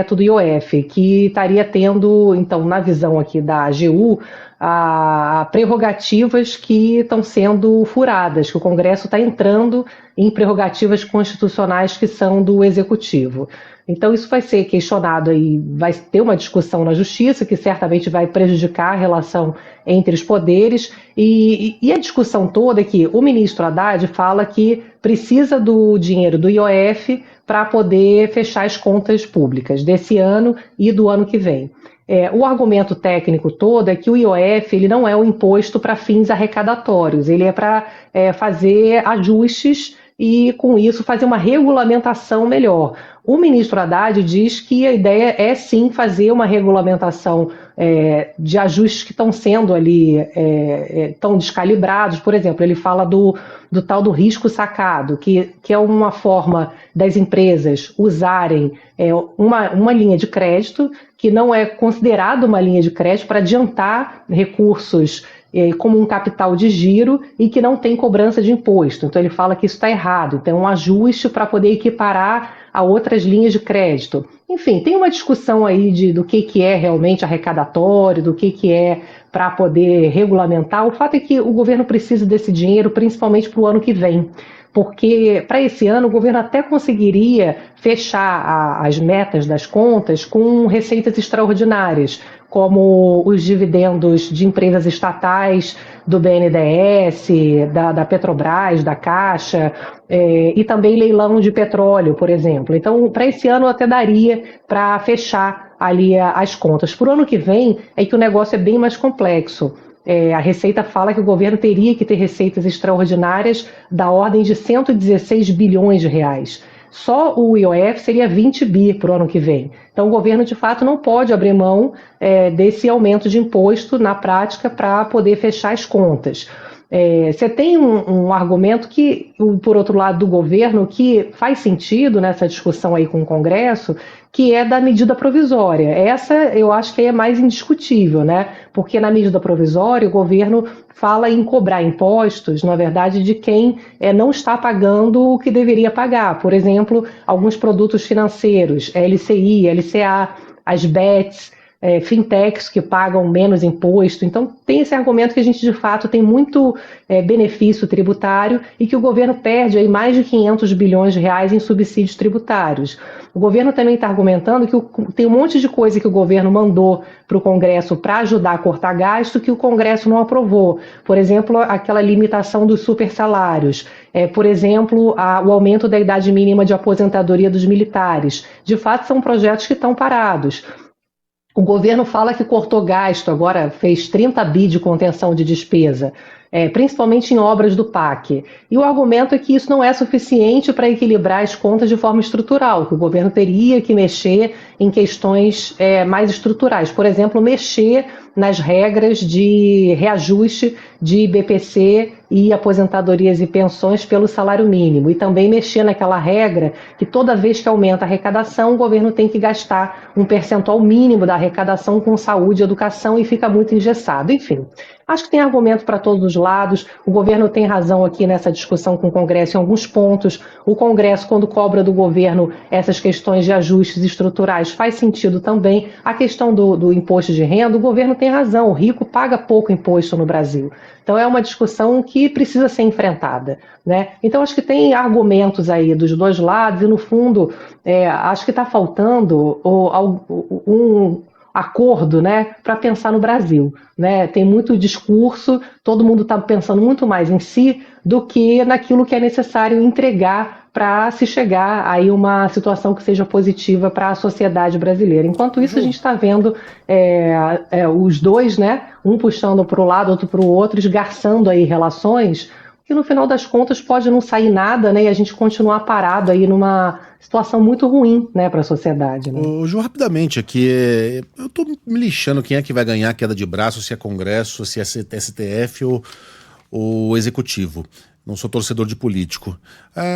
do IOF, que estaria tendo, então, na visão aqui da AGU, prerrogativas que estão sendo furadas, que o Congresso está entrando em prerrogativas constitucionais que são do Executivo. Então, isso vai ser questionado aí, vai ter uma discussão na Justiça, que certamente vai prejudicar a relação entre os poderes, e a discussão toda é que o ministro Haddad fala que precisa do dinheiro do IOF para poder fechar as contas públicas desse ano e do ano que vem. O argumento técnico todo é que o IOF ele não é um imposto para fins arrecadatórios, ele é para fazer ajustes e, com isso, fazer uma regulamentação melhor. O ministro Haddad diz que a ideia é sim fazer uma regulamentação de ajustes que estão sendo ali tão descalibrados. Por exemplo, ele fala do tal do risco sacado, que é uma forma das empresas usarem uma linha de crédito que não é considerada uma linha de crédito para adiantar recursos como um capital de giro e que não tem cobrança de imposto. Então ele fala que isso está errado. Então é um ajuste para poder equiparar a outras linhas de crédito. Enfim, tem uma discussão aí do que é realmente arrecadatório, do que é para poder regulamentar. O fato é que o governo precisa desse dinheiro, principalmente para o ano que vem. Porque para esse ano o governo até conseguiria fechar as metas das contas com receitas extraordinárias, como os dividendos de empresas estatais, do BNDES, da Petrobras, da Caixa, e também leilão de petróleo, por exemplo. Então, para esse ano até daria para fechar ali as contas. Para o ano que vem é que o negócio é bem mais complexo. A Receita fala que o governo teria que ter receitas extraordinárias da ordem de 116 bilhões de reais. Só o IOF seria 20 bi para o ano que vem. Então, o governo, de fato, não pode abrir mão desse aumento de imposto na prática para poder fechar as contas. Você tem um argumento que, por outro lado, do governo, que faz sentido nessa discussão aí com o Congresso, que é da medida provisória. Essa eu acho que é mais indiscutível, né? Porque na medida provisória o governo fala em cobrar impostos, na verdade, de quem não está pagando o que deveria pagar. Por exemplo, alguns produtos financeiros, LCI, LCA, as BETs, fintechs que pagam menos imposto. Então, tem esse argumento que a gente, de fato, tem muito benefício tributário e que o governo perde aí mais de 500 bilhões de reais em subsídios tributários. O governo também está argumentando que tem um monte de coisa que o governo mandou para o Congresso para ajudar a cortar gasto que o Congresso não aprovou. Por exemplo, aquela limitação dos supersalários. Por exemplo, o aumento da idade mínima de aposentadoria dos militares. De fato, são projetos que estão parados. O governo fala que cortou gasto, agora fez 30 bi de contenção de despesa, principalmente em obras do PAC. E o argumento é que isso não é suficiente para equilibrar as contas de forma estrutural, que o governo teria que mexer em questões mais estruturais. Por exemplo, mexer nas regras de reajuste de BPC e aposentadorias e pensões pelo salário mínimo. E também mexer naquela regra que toda vez que aumenta a arrecadação, o governo tem que gastar um percentual mínimo da arrecadação com saúde e educação e fica muito engessado. Enfim, acho que tem argumento para todos os lados. O governo tem razão aqui nessa discussão com o Congresso em alguns pontos. O Congresso, quando cobra do governo essas questões de ajustes estruturais, faz sentido também. A questão do imposto de renda, o governo tem razão. O rico paga pouco imposto no Brasil. Então é uma discussão que precisa ser enfrentada, né? Então acho que tem argumentos aí dos dois lados e, no fundo, acho que está faltando um acordo, né, para pensar no Brasil, né? Tem muito discurso, todo mundo está pensando muito mais em si do que naquilo que é necessário entregar para se chegar a uma situação que seja positiva para a sociedade brasileira. Enquanto isso, a gente está vendo os dois, né, um puxando para o lado, outro para o outro, esgarçando aí relações, que no final das contas pode não sair nada, né, e a gente continuar parado aí numa situação muito ruim, né, para a sociedade. Né? Ô, Ju, rapidamente aqui, eu tô me lixando quem é que vai ganhar a queda de braço, se é Congresso, se é STF ou Executivo. Não sou torcedor de político.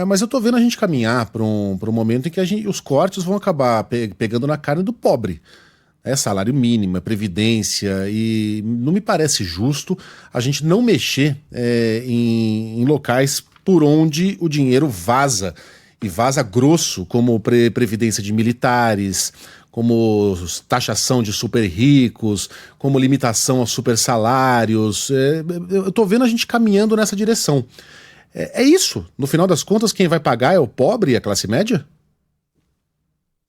Mas eu tô vendo a gente caminhar para um momento em que os cortes vão acabar pegando na carne do pobre. Salário mínimo, previdência, e não me parece justo a gente não mexer em locais por onde o dinheiro vaza, e vaza grosso, como previdência de militares, como taxação de super ricos, como limitação aos super salários. Eu estou vendo a gente caminhando nessa direção. É isso? No final das contas, quem vai pagar é o pobre e a classe média?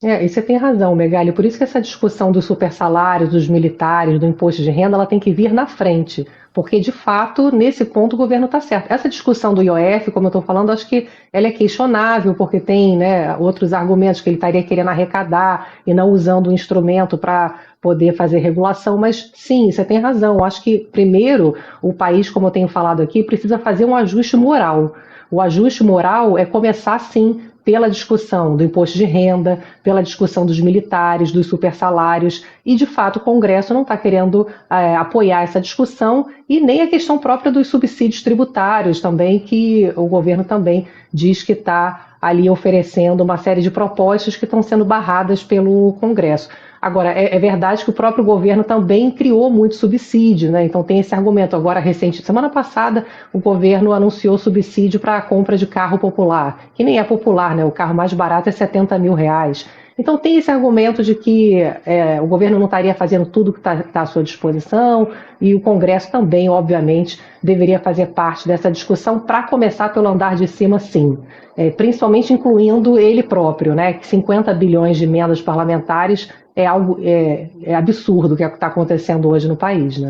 E você tem razão, Megali. Por isso que essa discussão dos supersalários, dos militares, do imposto de renda, ela tem que vir na frente. Porque, de fato, nesse ponto o governo está certo. Essa discussão do IOF, como eu estou falando, acho que ela é questionável, porque tem, né, outros argumentos que ele estaria querendo arrecadar e não usando o instrumento para poder fazer regulação. Mas, sim, você tem razão. Eu acho que, primeiro, o país, como eu tenho falado aqui, precisa fazer um ajuste moral. O ajuste moral é começar, sim, pela discussão do imposto de renda, pela discussão dos militares, dos supersalários, e de fato o Congresso não está querendo apoiar essa discussão e nem a questão própria dos subsídios tributários também, que o governo também diz que está ali oferecendo uma série de propostas que estão sendo barradas pelo Congresso. Agora, é verdade que o próprio governo também criou muito subsídio, né? Então tem esse argumento. Agora, semana passada, o governo anunciou subsídio para a compra de carro popular, que nem é popular, né? O carro mais barato é R$ 70 mil. Então tem esse argumento de que o governo não estaria fazendo tudo que está à sua disposição e o Congresso também, obviamente, deveria fazer parte dessa discussão para começar pelo andar de cima, sim. Principalmente incluindo ele próprio, né? Que 50 bilhões de emendas parlamentares é algo absurdo que está acontecendo hoje no país, né?